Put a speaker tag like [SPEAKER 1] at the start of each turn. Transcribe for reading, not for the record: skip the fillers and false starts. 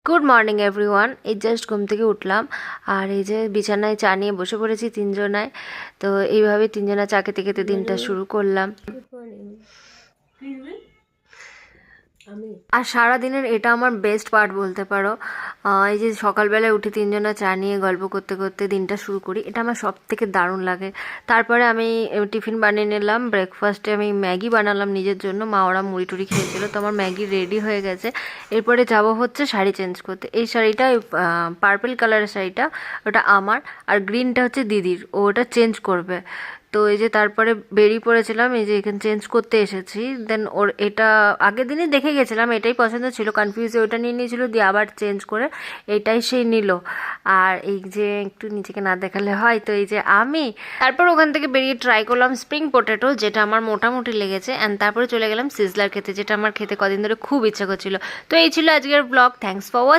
[SPEAKER 1] Good morning everyone. এই just ঘুম থেকে উঠলাম আর এই যে বিছানায় চা নিয়ে বসে পড়েছি তিনজনায়। তো এইভাবে তিনজনা চা খেতে খেতে দিনটা শুরু করলাম। আর সারা দিনের এটা আমার বেস্ট পার্ট বলতে পারো। এই যে সকালবেলায় উঠে তিনজনা চা নিয়ে গল্প করতে করতে দিনটা শুরু করি, এটা আমার সব থেকে দারুণ লাগে। তারপরে আমি টিফিন বানিয়ে নিলাম। ব্রেকফাস্টে আমি ম্যাগি বানালাম নিজের জন্য, মা ওরা মুড়ি টুড়ি খেয়েছিল, তো আমার ম্যাগি রেডি হয়ে গেছে। এরপরে যাব হচ্ছে শাড়ি চেঞ্জ করতে। এই শাড়িটা পার্পল কালারের শাড়িটা ওটা আমার, আর গ্রিনটা হচ্ছে দিদির, ও ওটা চেঞ্জ করবে। তো এই যে তারপরে বেরিয়ে পড়েছিলাম, এই যে এখানে চেঞ্জ করতে এসেছি। দেন ওর এটা আগের দিনই দেখে গেছিলাম, এটাই পছন্দ ছিল, কনফিউজে ওটা নিয়ে নিয়েছিল, দিয়ে আবার চেঞ্জ করে এটাই সেই নিল। আর এই যে একটু নিজেকে না দেখালে হয়, তো এই যে আমি তারপর ওখান থেকে বেরিয়ে ট্রাই করলাম স্প্রিং পটেটো, যেটা আমার মোটামুটি লেগেছে। অ্যান্ড তারপরে চলে গেলাম সিজলার খেতে, যেটা আমার খেতে কদিন ধরে খুব ইচ্ছা করছিল। তো এই ছিল আজকের ব্লগ। Thanks for watching.